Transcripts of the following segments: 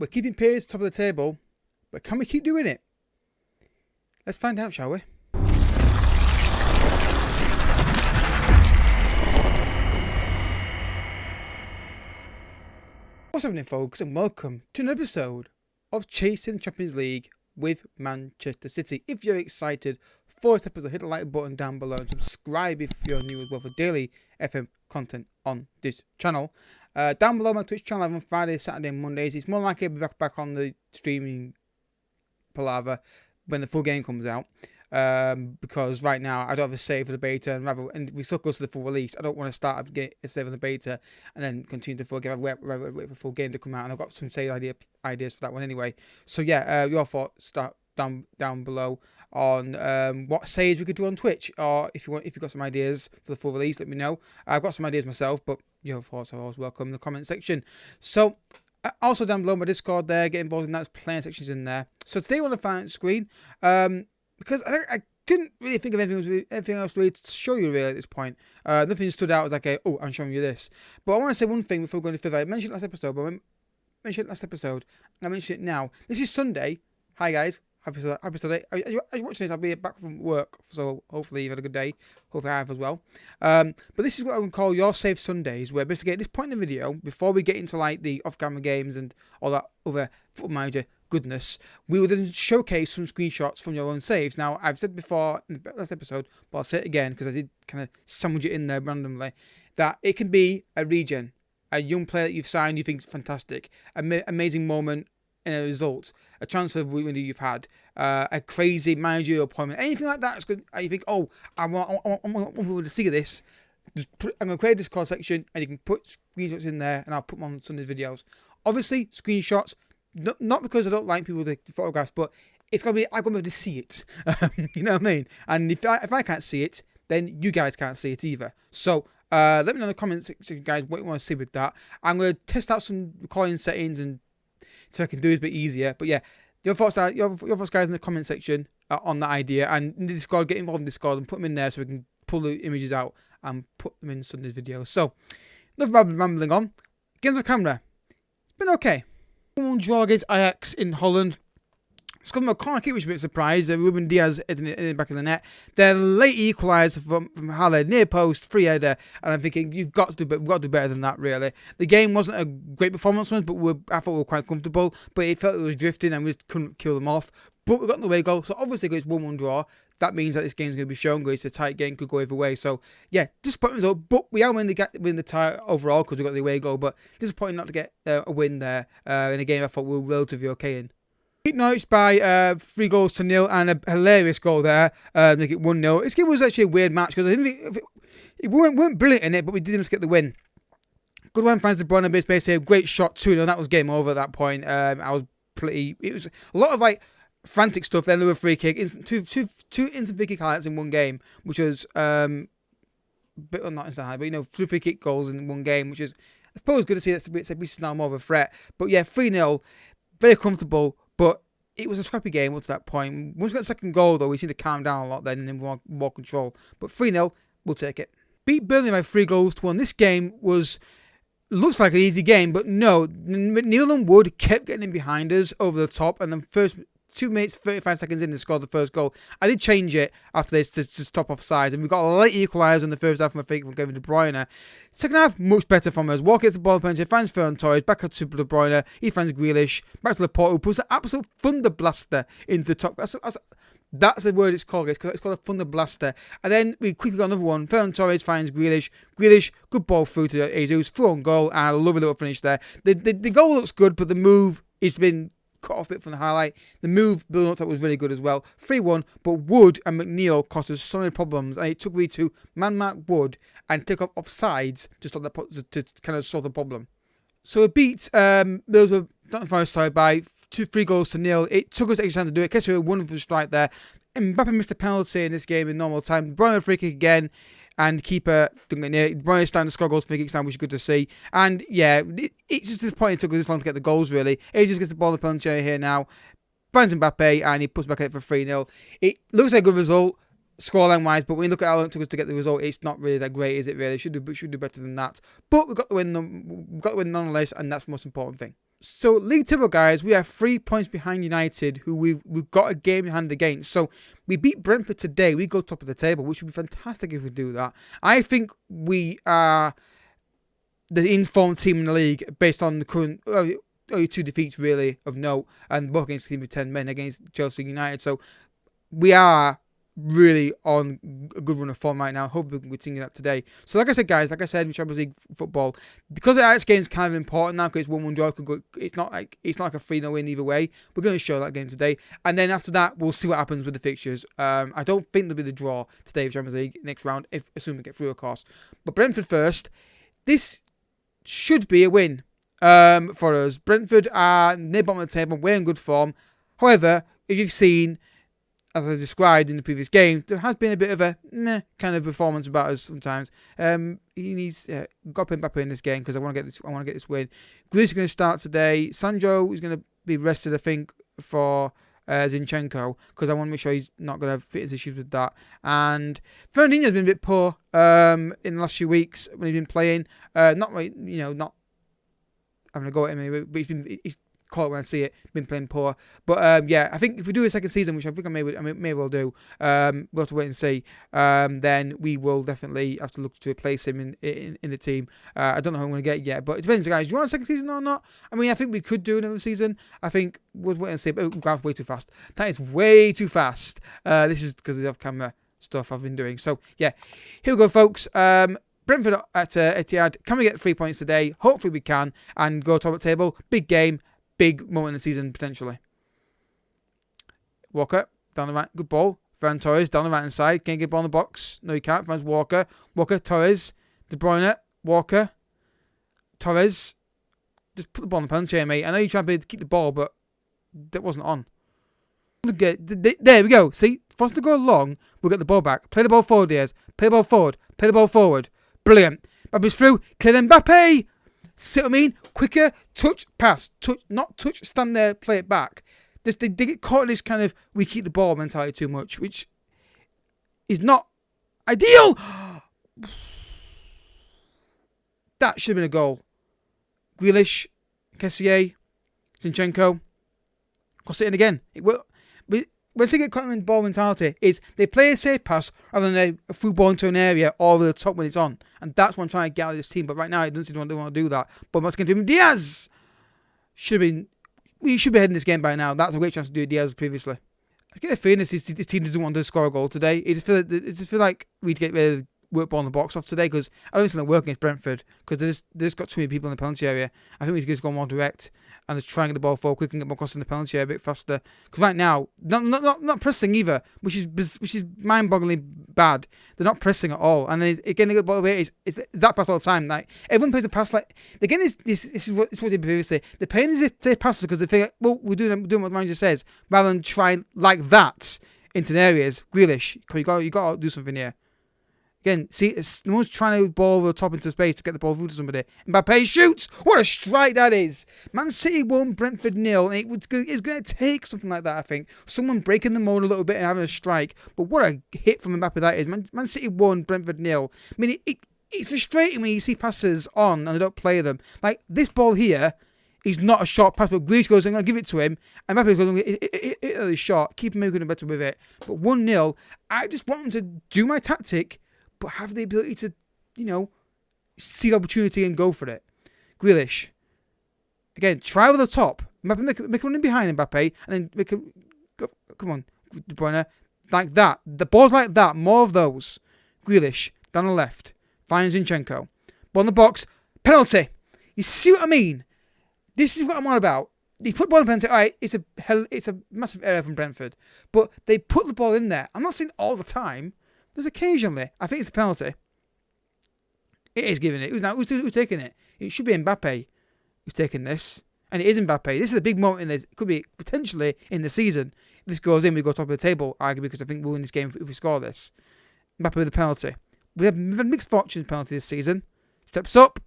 We're keeping Piers top of the table, but can we keep doing it? Let's find out, shall we? What's happening, folks, and welcome to an episode of Chasing the Champions League with Manchester City. If you're excited for this episode, hit the like button down below and subscribe if you're new as well for daily FM content on this channel. Down below my Twitch channel, on Fridays, Saturday and Mondays. It's more likely to be back on the streaming palaver when the full game comes out. Because right now I don't have a save for the beta, and we still go to the full release. I don't want to start a save on the beta and then continue the full game. I've wait for the full game to come out, and I've got some save ideas for that one anyway. So yeah, your thoughts start down below on what saves we could do on Twitch, or if you've got some ideas for the full release, let me know. I've got some ideas myself, but your thoughts are always welcome in the comment section. So also down below my Discord there, get involved in that. There's plenty of sections in there. So today on the finance screen, because I didn't really think of anything else really to show you really at this point. Nothing stood out as like, oh, I'm showing you this. But I want to say one thing before going to further. I mentioned it last episode, and I mention it now. This is Sunday. Hi guys. Happy Sunday. As you're watching this, I'll be back from work, so hopefully you've had a good day. Hopefully I have as well. But this is what I'm going to call your Save Sundays, where basically at this point in the video, before we get into like the off-camera games and all that other Football Manager goodness, we will then showcase some screenshots from your own saves. Now, I've said before in the last episode, but I'll say it again because I did kind of sandwich it in there randomly, that it can be a regen, a young player that you've signed you think is fantastic, amazing moment in a result, a transfer window you've had, a crazy managerial appointment, anything like that. It's good. You think, oh, I want people to see this. I'm going to create a Discord section, and you can put screenshots in there, and I'll put them on Sunday's videos. Obviously, screenshots. Not because I don't like people to photographs, but it's got to be, I've got to be able to see it. You know what I mean? And if I can't see it, then you guys can't see it either. So let me know in the comments section, guys, what you want to see with that. I'm going to test out some recording settings and so I can do this a bit easier. But yeah, your thoughts, guys, in the comment section on that idea. And in the Discord, get involved in Discord and put them in there so we can pull the images out and put them in Sunday's video. So, enough rambling on. Games of camera. It's been okay. 1-1 draw against Ajax in Holland. It's come from a corner kick, which is a bit surprised. Ruben Diaz is in the back of the net. Then late equaliser from Haller, near post, free header. And I'm thinking, we've got to do better than that, really. The game wasn't a great performance from us, but I thought we were quite comfortable. But it felt it was drifting and we just couldn't kill them off. But we got in the way goal. So obviously, it's 1-1 draw. That means that this game's going to be shown. It's a tight game, could go either way. So yeah, disappointing result. But we are win the tie overall because we got the away goal. But disappointing not to get a win there in a game I thought we were relatively okay in. Beat Norwich by 3-0 and a hilarious goal there, make it 1-0. This game was actually a weird match because I think we weren't brilliant in it, but we did just get the win. Good one, Franz De Bruyne, basically a great shot 2-0. That was game over at that point. It was a lot of like frantic stuff. Then there were free kick, two instant free kick highlights in one game, which was bit not instant high, but 2 free kick goals in one game, which is I suppose good to see. It's now more of a threat. But yeah, 3-0, very comfortable. But it was a scrappy game up to that point. Once we got the second goal, though, we seemed to calm down a lot then and then more control. But 3-0, we'll take it. Beat Burnley by 3-1. This game looks like an easy game, but no. McNeil and Wood kept getting in behind us over the top, and then first 2 minutes, 35 seconds in, and scored the first goal. I did change it after this to stop offsides, and we got a late equaliser in the first half from a fake from Kevin De Bruyne. Second half, much better from us. Walker gets the ball in penalty, finds Ferran Torres, back up to De Bruyne, he finds Grealish, back to Laporte, who puts an absolute thunder blaster into the top. That's the word it's called, it's called a thunder blaster. And then we quickly got another one. Ferran Torres finds Grealish. Grealish, good ball through to Jesus, through on goal, and a lovely little finish there. The goal looks good, but the move has been cut off a bit from the highlight. The move building up to that was really good as well. 3-1, but Wood and McNeil cost us so many problems, and it took me to man-mark Wood and take off offsides to kind of solve the problem. So we beat those were not on our side by 3-0. It took us extra time to do it. Guess we were 1 for the strike there. Mbappe missed a penalty in this game in normal time. Bruyne free kick again. And keeper didn't get near it. Bruyne starting to score goals for kicks now, which is good to see. And yeah, it's just disappointing it took us this long to get the goals, really. He just gets the ball in the penalty area here now. Finds Mbappe and he puts back in it for 3-0. It looks like a good result, scoreline wise, but when you look at how long it took us to get the result, it's not really that great, is it really? Should do better than that. But we got the win nonetheless, and that's the most important thing. So, league table, guys, we are 3 points behind United, who we've got a game in hand against. So, we beat Brentford today. We go top of the table, which would be fantastic if we do that. I think we are the informed team in the league based on the current only 2 defeats, really, of note, and both against a team of 10 men against Chelsea United. So, we are really on a good run of form right now. Hopefully we can continue that today. So like I said, guys, with Champions League football, because the Ajax game is kind of important now because it's 1-1 draw. It's not like a 3-0 win either way. We're going to show that game today, and then after that we'll see what happens with the fixtures. I don't think there'll be the draw today of Champions League next round, assuming we get through, of course. But Brentford first. This should be a win for us. Brentford are near bottom of the table. We're in good form. However, if you've seen, as I described in the previous game, there has been a bit of a meh kind of performance about us sometimes. He needs got to put Mbappe in this game because I want to get this win. Grealish is going to start today. Sandro is going to be rested, I think, for Zinchenko because I want to make sure he's not going to have fitness issues with that. And Fernandinho's been a bit poor in the last few weeks when he's been playing. Not having a go at him, but he's call it when I see it, been playing poor. But yeah, I think if we do a second season, which I think I may well do, we'll have to wait and see. Then we will definitely have to look to replace him in the team. I don't know who I'm going to get yet, but it depends, guys. Do you want a second season or not? I mean, I think we could do another season. I think we'll wait and see. But that's way too fast. That is way too fast. This is because of the off-camera stuff I've been doing. So yeah, here we go, folks. Brentford at Etihad. Can we get 3 points today? Hopefully we can and go top of the table. Big game. Big moment in the season, potentially. Walker, down the right. Good ball. Ferran Torres, down the right hand side. Can't get ball in the box. No, he can't. Ferran's Walker. Walker, Torres. De Bruyne. Walker. Torres. Just put the ball in the penalty area, mate. I know you're trying to keep the ball, but that wasn't on. There we go. See? For us to go long, we'll get the ball back. Play the ball forward, Diaz. Play the ball forward. Play the ball forward. Brilliant. Mbappe's through. Clear Mbappe. See what I mean? Quicker, touch, pass. Touch, not touch, stand there, play it back. They get caught in this kind of we keep the ball mentality too much, which is not ideal. That should have been a goal. Grealish, Kessier, Zinchenko. Cross it in again. When they get caught in ball mentality, is they play a safe pass rather than a through ball into an area or over the top when it's on. And that's what I'm trying to get out of this team. But right now, it doesn't seem to want to do that. But what's going to do? Diaz! We should be heading this game by now. That's a great chance to do Diaz previously. I get the feeling this team doesn't want to score a goal today. It just feel like we need to get rid of work ball in the box off today because I don't think it's going to work against Brentford because they just got too many people in the penalty area. I think we need to go more direct and just try and get the ball forward quick and get more across in the penalty area a bit faster. Because right now, not pressing either, which is mind-bogglingly bad. They're not pressing at all. And then again, they get the ball away. It's that pass all the time. Like everyone plays a pass like again. This is what they did previously. They're playing as if they passes because they think, well, we're doing what the manager says, rather than trying like that into areas. Grealish, you got to do something here. Again, see, no one's trying to ball over the top into space to get the ball through to somebody. Mbappe shoots! What a strike that is! Man City won, Brentford 0. And it's going to take something like that, I think. Someone breaking the mold a little bit and having a strike. But what a hit from Mbappe that is. Man City won, Brentford 0. I mean, it's frustrating when you see passes on and they don't play them. Like, this ball here is not a short pass, but Grealish goes, I'm going to give it to him. And Mbappe goes, it's short. Keep him moving better with it. But 1-0, I just want him to do my tactic, but have the ability to, see the opportunity and go for it. Grealish. Again, try over the top. Mbappe, make a run in behind Mbappe, and then make a... Come on, De Bruyne. Like that. The balls like that. More of those. Grealish. Down the left. Finds Zinchenko. Ball in the box. Penalty. You see what I mean? This is what I'm on about. They put the ball in penalty. All right, it's a massive error from Brentford. But they put the ball in there. I'm not saying all the time. There's occasionally. I think it's a penalty. It is giving it. Who's taking it? It should be Mbappe who's taking this. And it is Mbappe. This is a big moment in this. It could be potentially in the season. If this goes in, we go top of the table, arguably, because I think we'll win this game if we score this. Mbappe with a penalty. We have mixed fortune penalty this season. Steps up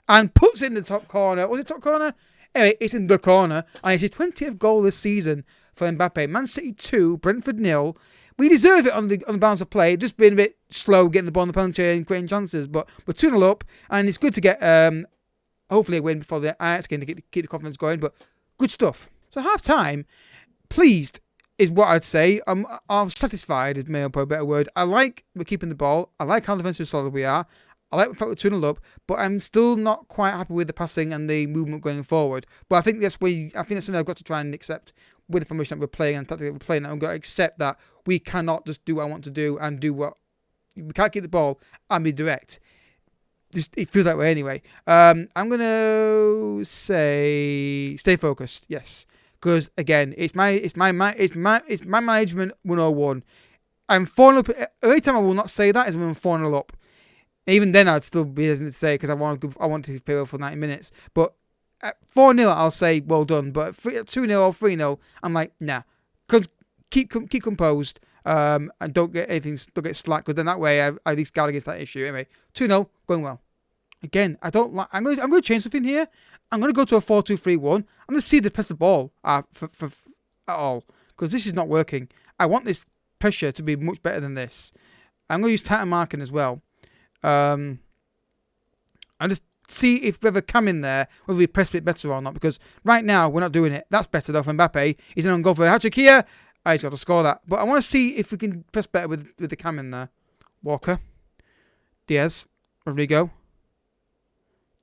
and puts it in the top corner. Was it top corner? Anyway, it's in the corner. And it's his 20th goal this season for Mbappe. Man City 2, Brentford 0. We deserve it on the balance of play. Just being a bit slow getting the ball in the penalty and creating chances. But we're 2-0 up. And it's good to get... hopefully hopefully a win before the Ajax game to keep the confidence going. But good stuff. So half time, pleased is what I'd say. I'm satisfied is maybe a better word. I like we're keeping the ball. I like how defensively solid we are. I like the fact we're 2-0 up, but I'm still not quite happy with the passing and the movement going forward. But I think that's something I've got to try and accept with the formation that we're playing and the tactic that we're playing. I've got to accept that we cannot just do what I want to do and do what we can't keep the ball and be direct. It feels that way anyway. I'm gonna say stay focused. Yes, because again, it's my management 101. I'm 4-0 up. Every time I will not say that is when I'm 4-0 up. Even then, I'd still be hesitant to say because I want to play well for 90 minutes. But at 4-0, I'll say well done. But at 2-0 or 3-0, I'm like nah. Keep composed. And don't get slack, because then that way I at least guard against that issue. Anyway, 2-0 going well. Again, I'm going to change something here. I'm going to go to a 4-2-3-1. I'm going to see the press the ball at all, because this is not working. I want this pressure to be much better than this. I'm going to use tighter marking as well. I'll just see if we have a cam in there, whether we press a bit better or not, because right now we're not doing it. That's better though for Mbappe. He's going to go for a hat-trick here. He's got to score that. But I want to see if we can press better with the cam in there. Walker. Diaz. Rodrigo.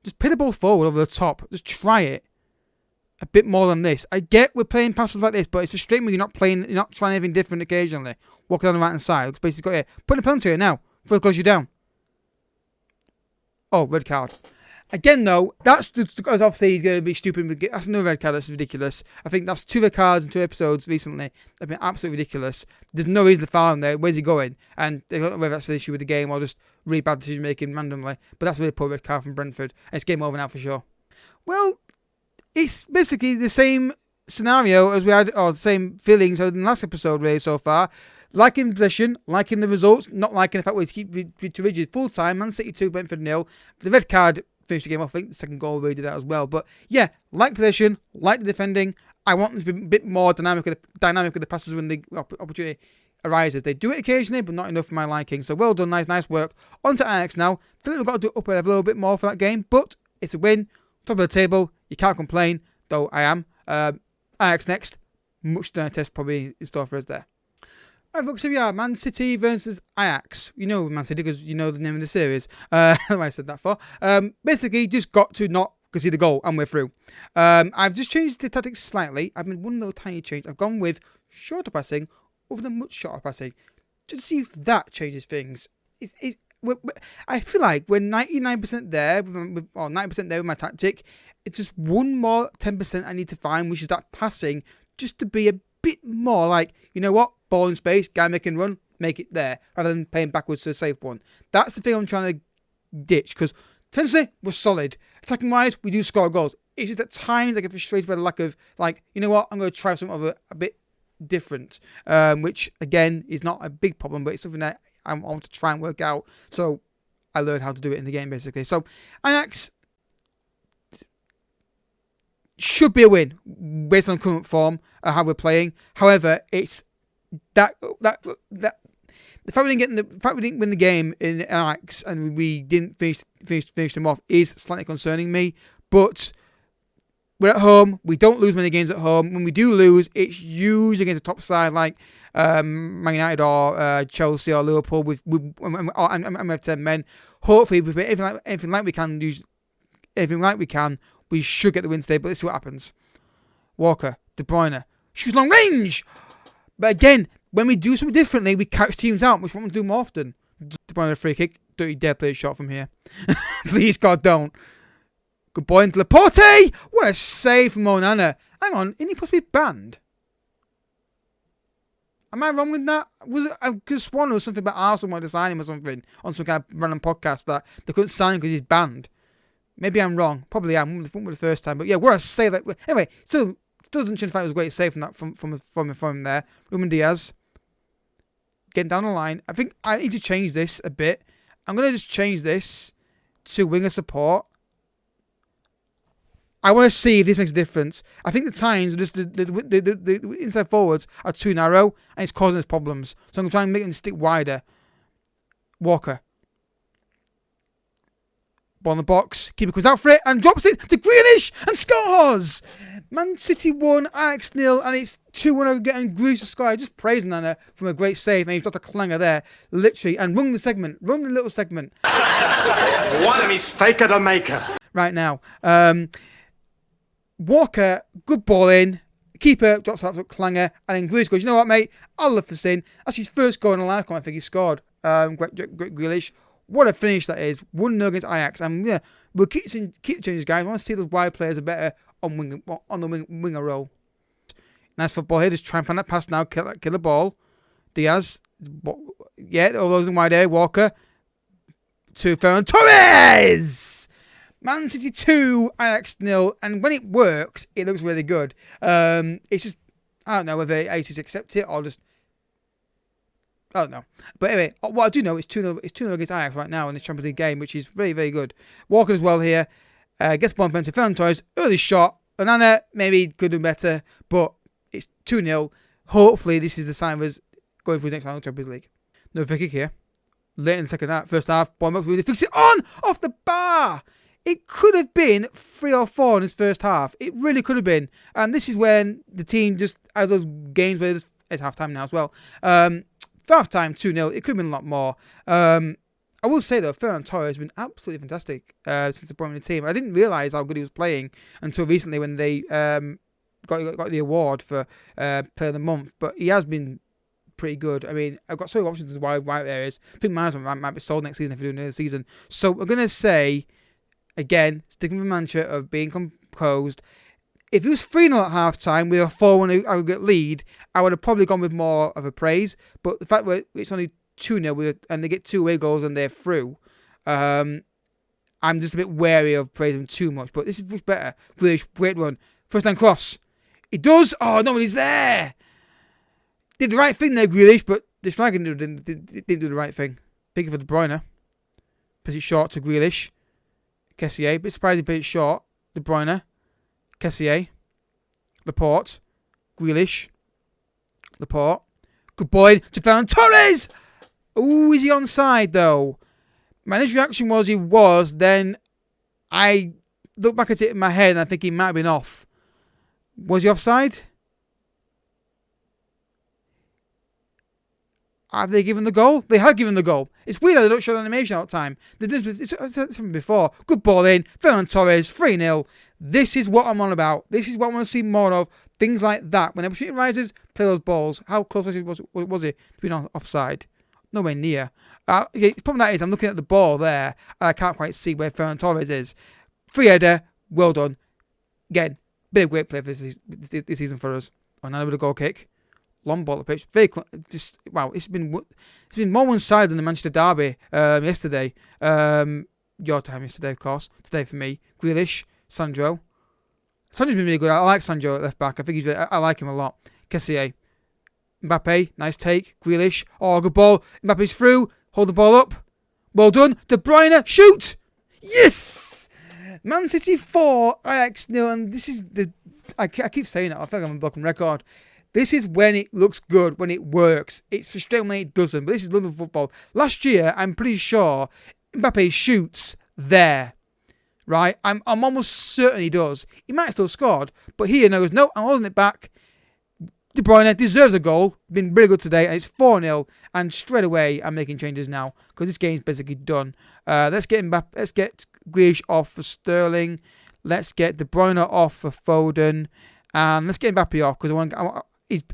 Just pin the ball forward over the top. Just try it. A bit more than this. I get we're playing passes like this, but it's a straight when you're not trying anything different occasionally. Walking down the right hand side. Looks basically got here. Put a penalty here now. Before it close you down. Oh, red card. Again, though, that's because obviously he's going to be stupid. That's another red card. That's ridiculous. I think that's 2 red cards in 2 episodes recently. They've been absolutely ridiculous. There's no reason to foul him there. Where's he going? And I don't know whether that's the issue with the game or just really bad decision making randomly. But that's a really poor red card from Brentford. And it's game over now for sure. Well, it's basically the same scenario as we had, or the same feelings as in the last episode really so far. Liking possession, liking the results, not liking the fact we keep too rigid. Full time, Man City 2, Brentford 0. The red card finished the game off. I think the second goal really did that as well. But yeah, like possession, like the defending. I want them to be a bit more dynamic with the passes when the opportunity arises. They do it occasionally, but not enough for my liking. So well done, nice work. On to Ajax now. I feel like we've got to do up a little bit more for that game, but it's a win. Top of the table. You can't complain, though I am. Ajax next. Much sterner test probably in store for us there. Alright folks, here we are, Man City versus Ajax. You know Man City because you know the name of the series. I said that for. Basically, just got to not concede the goal and we're through. I've just changed the tactics slightly. I've made one little tiny change. I've gone with shorter passing over the much shorter passing. Just to see if that changes things. I feel like we're 99% there, or 90% there with my tactic. It's just one more 10% I need to find, which is that passing, just to be a bit more like, you know what? Ball in space, guy making run, make it there, rather than playing backwards to a safe one. That's the thing I'm trying to ditch, because defensively, we're solid. Attacking wise, we do score goals. It's just at times I get frustrated by the lack of, like, you know what, I'm going to try something of a bit different, which, again, is not a big problem, but it's something that I want to try and work out, so I learned how to do it in the game, basically. So, Ajax should be a win, based on current form, how we're playing. However, it's the fact we didn't win the game in Ajax and we didn't finish them off is slightly concerning me. But we're at home. We don't lose many games at home. When we do lose, it's usually against a top side like Man United or Chelsea or Liverpool and we have 10 men. Hopefully, if we play anything like we can, we should get the win today. But let's see what happens. Walker, De Bruyne, shoots long range. But again, when we do something differently, we catch teams out, which we want to do more often. De Bruyne a free kick. Don't you dare play a shot from here. Please, God, don't. Good boy into Laporte. What a save from Onana. Hang on, isn't he supposed to be banned? Am I wrong with that? I just sworn there was something about Arsenal wanting to sign him or something on some kind of random podcast that they couldn't sign him because he's banned. Maybe I'm wrong. Probably am. It won't be the first time. But yeah, what a save. Anyway, still doesn't change the fact it was a great save from him there. Ruben Diaz. Getting down the line. I think I need to change this a bit. I'm going to just change this to winger support. I want to see if this makes a difference. I think the times, just the inside forwards are too narrow and it's causing us problems. So I'm going to try and make them stick wider. Walker. Ball in the box. Keeper comes out for it and drops it to Grealish and scores. Man City 1, Ajax 0, and it's 2-1 getting Grealish to score. Just praising Onana from a great save, and he's got a clanger there, literally, and run the little segment. What a mistake of the maker. Right now. Walker, good ball in. Keeper drops out for clanger, and then Grealish goes, you know what, mate? I'll lift this in. That's his first goal in a lifetime. I think he scored. Great Grealish. What a finish that is. 1-0 against Ajax. And yeah, we'll keep changes, guys. I want to see those wide players are better on the winger role. Nice football here. Just try and find that pass now. Kill the ball. Diaz. Yeah, all those in wide area. Walker. To Ferran Torres. Man City 2, Ajax 0. And when it works, it looks really good. It's just, I don't know whether I should accept it or just, I don't know. But anyway, what I do know is 2-0 against Ajax right now in this Champions League game, which is very, very good. Walker as well here. Gets ball on to Ferran Torres. Early shot. Onana maybe could do better, but it's 2-0. Hopefully, this is the sign of us going for the next round of the Champions League. No free kick here. Late in the first half, Bournemouth really fix it on off the bar. It could have been 3 or 4 in his first half. It really could have been. And this is when the team just has those games where it's half time now as well. For half time, 2-0. It could have been a lot more. I will say though, Ferran Torres has been absolutely fantastic since the point of the team. I didn't realise how good he was playing until recently when they got the award for Player of the Month. But he has been pretty good. I mean, I've got so many options as wide areas. I think mine might be sold next season if we do another season. So we're going to say, again, sticking with the mantra of being composed. If it was 3-0 at half time with a 4-1 aggregate lead, I would have probably gone with more of a praise. But the fact that it's only 2-0 and they get 2 away goals and they're through, I'm just a bit wary of praising them too much. But this is much better. Grealish, great run. First time cross. It does. Oh, nobody's there. Did the right thing there, Grealish, but the striker didn't do the right thing. Big for De Bruyne. Puts it short to Grealish. Kessier. Bit surprised he put it short. De Bruyne. Kessier. Laporte. Grealish. Laporte. Good boy to Ferran Torres. Ooh, is he onside though? My initial reaction was he was. Then I look back at it in my head and I think he might have been off. Was he offside? Have they given the goal? They have given the goal. It's weird how they don't show the animation all the time. It's happened before. Good ball in. Ferran Torres, 3-0. This is what I'm on about. This is what I want to see more of. Things like that. When opportunity rises, play those balls. How close was it to being offside? Nowhere near. The problem that is, I'm looking at the ball there, and I can't quite see where Ferran Torres is. Free header. Well done. Again, bit of great play for this season for us. Onana with a goal kick. Long ball at the pitch. Wow, it's been more one-sided than the Manchester derby yesterday. Your time yesterday, of course. Today for me. Grealish, Sandro's been really good. I like Sandro at left back. I like him a lot. Kessier. Mbappe, nice take. Grealish. Oh, good ball. Mbappe's through. Hold the ball up. Well done. De Bruyne, shoot! Yes! Man City 4, Ajax 0. And this is I keep saying it. I feel like I'm a broken record. This is when it looks good, when it works. It's frustrating when it doesn't, but this is London football. Last year, I'm pretty sure Mbappe shoots there, right? I'm almost certain he does. He might have still scored, but here knows, no, I'm holding it back. De Bruyne deserves a goal. Been really good today, and it's 4-0. And straight away, I'm making changes now because this game's basically done. Let's get Grealish off for Sterling. Let's get De Bruyne off for Foden, and let's get Mbappe off because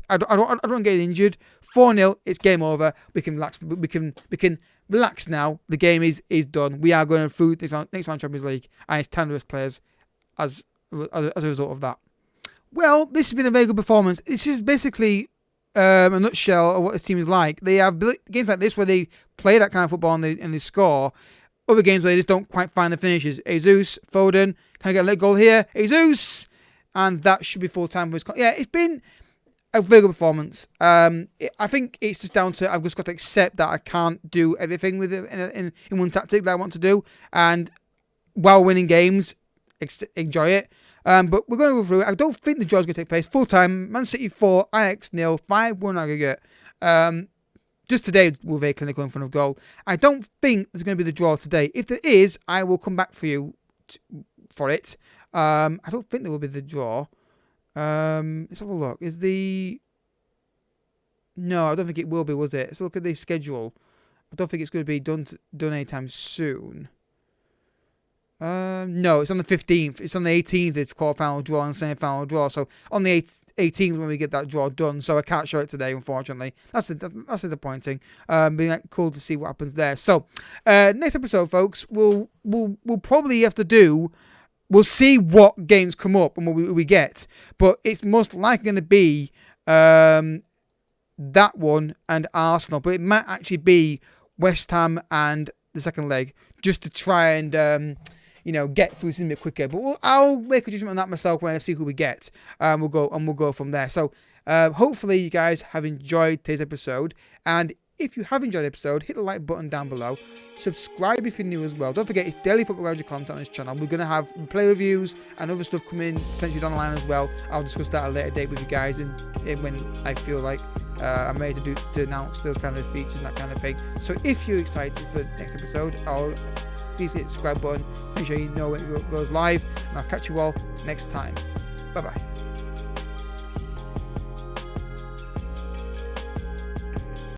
I don't want to get injured. 4-0, it's game over. We can relax. We can relax now. The game is done. We are going through next round Champions League, and it's 10 of us players as a result of that. Well, this has been a very good performance. This is basically a nutshell of what this team is like. They have games like this where they play that kind of football and they score. Other games where they just don't quite find the finishes. Jesus, Foden, can I get a late goal here? Jesus, and that should be full time for his. Yeah, it's been a very good performance. I think it's just down to I've just got to accept that I can't do everything with it in one tactic that I want to do, and while winning games, enjoy it. But we're going to go through it. I don't think the draw's going to take place full time. Man City 4, Ajax 0, 5-1 aggregate. just today we're very clinical in front of goal. I don't think there's going to be the draw today. If there is, I will come back for you for it. I don't think there will be the draw. Let's have a look. No, I don't think it will be, was it? Let's look at the schedule. I don't think it's going to be done anytime soon. No, it's on the 15th. It's on the 18th. It's quarter-final draw and semi-final draw. So on the 18th when we get that draw done. So I can't show it today, unfortunately. That's disappointing. Be cool to see what happens there. So next episode, folks, we'll probably have to do. We'll see what games come up and what we get, but it's most likely going to be that one and Arsenal. But it might actually be West Ham and the second leg, just to try and get through this a bit quicker. But I'll make a judgment on that myself when I see who we get. We'll go from there. So hopefully you guys have enjoyed today's episode, and if you have enjoyed the episode, hit the like button down below. Subscribe if you're new as well. Don't forget, it's daily football manager content on this channel. We're going to have play reviews and other stuff coming potentially down the line as well. I'll discuss that at a later date with you guys and when I feel like I'm ready to announce those kind of features and that kind of thing. So if you're excited for the next episode, please hit the subscribe button. Make sure you know when it goes live. And I'll catch you all next time. Bye-bye.